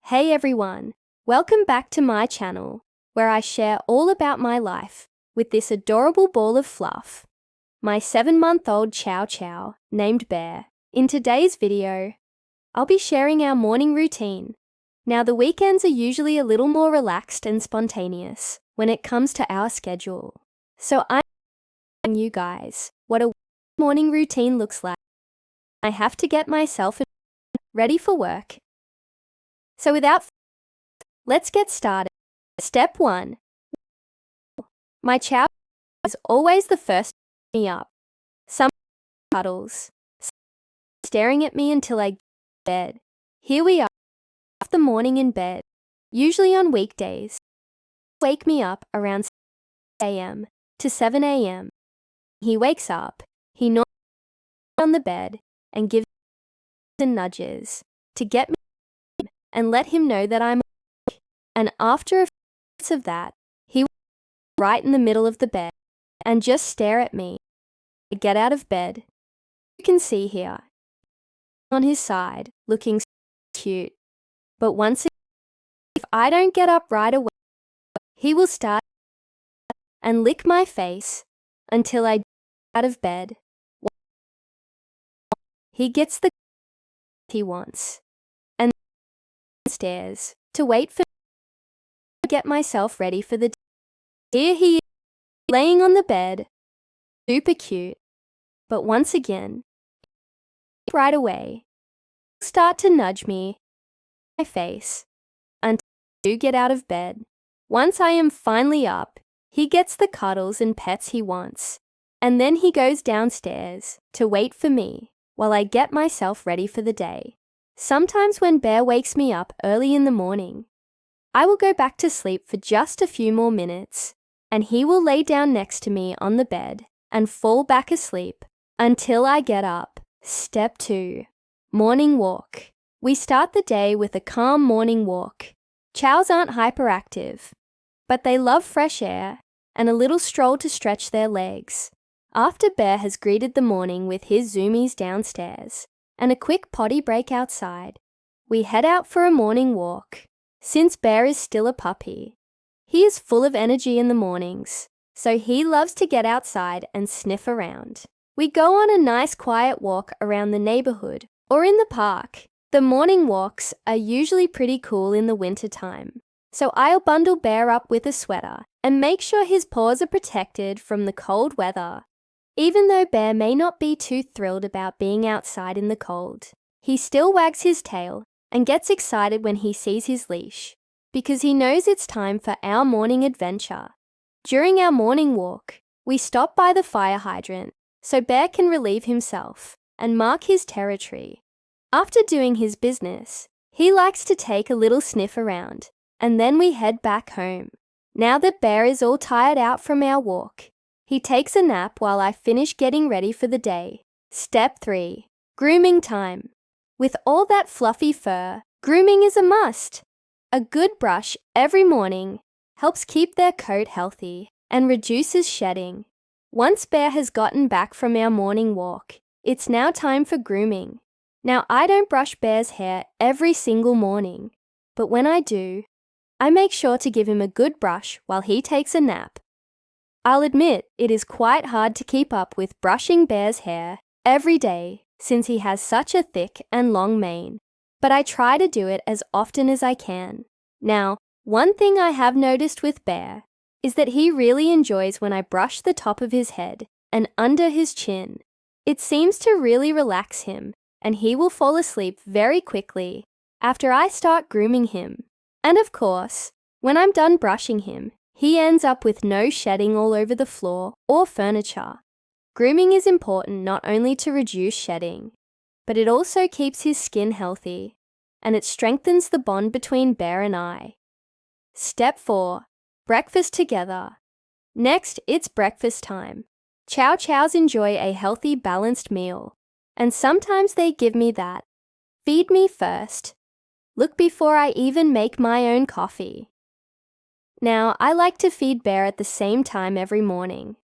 Hey everyone, welcome back to my channel, where I share all about my life with this adorable ball of fluff, my 7-month-old Chow Chow named Bear. In today's video, I'll be sharing our morning routine. Now the weekends are usually a little more relaxed and spontaneous when it comes to our schedule. So I'm showing you guys what a morning routine looks like. I have to get myself ready for work. So let's get started. Step 1. My chow is always the first to wake me up. Some cuddles, staring at me until I get to bed. Here we are, half the morning in bed, usually on weekdays. Wake me up around 6 a.m. to 7 a.m. He wakes up, he gnaws on the bed and gives me nudges to get me and let him know that I'm awake. And after a few minutes of that, he will sit right in the middle of the bed and just stare at me. I get out of bed. You can see here, on his side, looking so cute. But once again, if I don't get up right away, he will start and lick my face until I get out of bed. He gets the he wants and stairs to wait for me to get myself ready for the day. Here he is, laying on the bed, super cute, but once again, right away, he'll start to nudge me in my face until I do get out of bed. Once I am finally up, he gets the cuddles and pets he wants, and then he goes downstairs to wait for me while I get myself ready for the day. Sometimes when Bear wakes me up early in the morning, I will go back to sleep for just a few more minutes, and he will lay down next to me on the bed and fall back asleep until I get up. Step 2. Morning walk. We start the day with a calm morning walk. Chows aren't hyperactive, but they love fresh air and a little stroll to stretch their legs. After Bear has greeted the morning with his zoomies downstairs and a quick potty break outside, we head out for a morning walk. Since Bear is still a puppy, he is full of energy in the mornings, so he loves to get outside and sniff around. We go on a nice quiet walk around the neighborhood or in the park. The morning walks are usually pretty cool in the winter time, so I'll bundle Bear up with a sweater and make sure his paws are protected from the cold weather. Even though Bear may not be too thrilled about being outside in the cold, he still wags his tail and gets excited when he sees his leash, because he knows it's time for our morning adventure. During our morning walk, we stop by the fire hydrant so Bear can relieve himself and mark his territory. After doing his business, he likes to take a little sniff around, and then we head back home. Now that Bear is all tired out from our walk, he takes a nap while I finish getting ready for the day. Step 3. Grooming time. With all that fluffy fur, grooming is a must. A good brush every morning helps keep their coat healthy and reduces shedding. Once Bear has gotten back from our morning walk, it's now time for grooming. Now I don't brush Bear's hair every single morning, but when I do, I make sure to give him a good brush while he takes a nap. I'll admit it is quite hard to keep up with brushing Bear's hair every day since he has such a thick and long mane, but I try to do it as often as I can. Now, one thing I have noticed with Bear is that he really enjoys when I brush the top of his head and under his chin. It seems to really relax him, and he will fall asleep very quickly after I start grooming him. And of course, when I'm done brushing him, he ends up with no shedding all over the floor or furniture. Grooming is important not only to reduce shedding, but it also keeps his skin healthy, and it strengthens the bond between Bear and I. Step 4. Breakfast together. Next, it's breakfast time. Chow Chows enjoy a healthy, balanced meal, and sometimes they give me that. Feed me first. Look before I even make my own coffee. Now, I like to feed Bear at the same time every morning.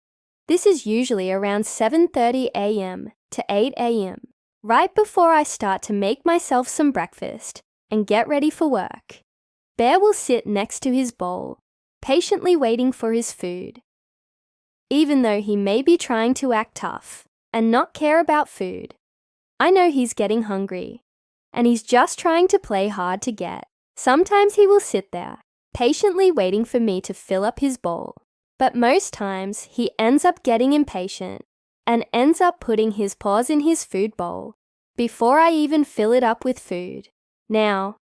This is usually around 7:30 a.m. to 8 a.m., right before I start to make myself some breakfast and get ready for work. Bear will sit next to his bowl, patiently waiting for his food. Even though he may be trying to act tough and not care about food, I know he's getting hungry, and he's just trying to play hard to get. Sometimes he will sit there, patiently waiting for me to fill up his bowl. But most times he ends up getting impatient and ends up putting his paws in his food bowl before I even fill it up with food. Now,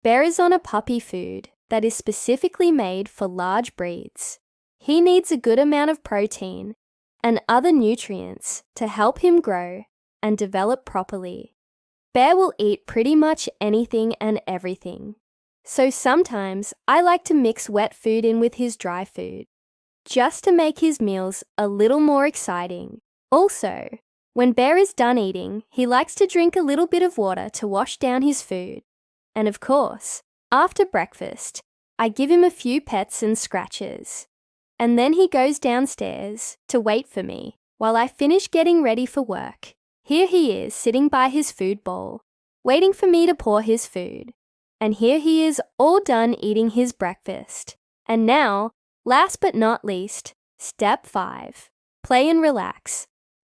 Bear is on a puppy food that is specifically made for large breeds. He needs a good amount of protein and other nutrients to help him grow and develop properly. Bear will eat pretty much anything and everything. So sometimes I like to mix wet food in with his dry food, just to make his meals a little more exciting. Also, when Bear is done eating, he likes to drink a little bit of water to wash down his food. And of course, after breakfast, I give him a few pets and scratches. And then he goes downstairs to wait for me while I finish getting ready for work. Here he is sitting by his food bowl, waiting for me to pour his food. And here he is all done eating his breakfast. And now, last but not least, step 5, play and relax.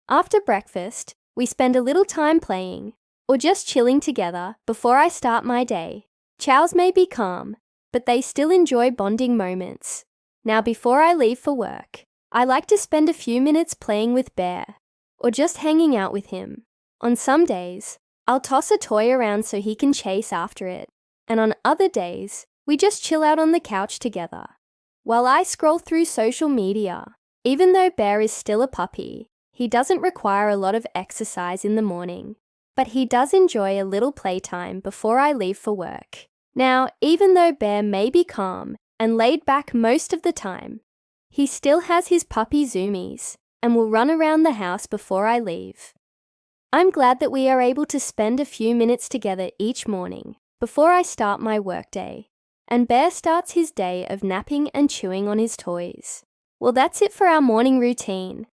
After breakfast, we spend a little time playing or just chilling together before I start my day. Chows may be calm, but they still enjoy bonding moments. Now before I leave for work, I like to spend a few minutes playing with Bear or just hanging out with him. On some days, I'll toss a toy around so he can chase after it. And on other days, we just chill out on the couch together. While I scroll through social media, even though Bear is still a puppy, he doesn't require a lot of exercise in the morning, but he does enjoy a little playtime before I leave for work. Now, even though Bear may be calm and laid back most of the time, he still has his puppy zoomies and will run around the house before I leave. I'm glad that we are able to spend a few minutes together each morning before I start my workday, and Bear starts his day of napping and chewing on his toys. Well, that's it for our morning routine.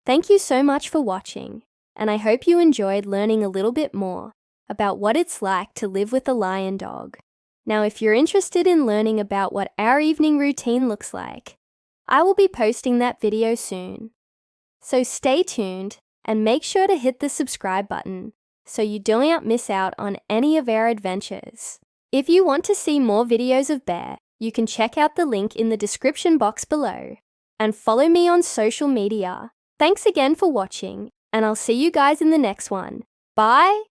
Thank you so much for watching, and I hope you enjoyed learning a little bit more about what it's like to live with a lion dog. Now, if you're interested in learning about what our evening routine looks like, I will be posting that video soon. So stay tuned and make sure to hit the subscribe button so you don't miss out on any of our adventures. If you want to see more videos of Bear, you can check out the link in the description box below and follow me on social media. Thanks again for watching, and I'll see you guys in the next one. Bye!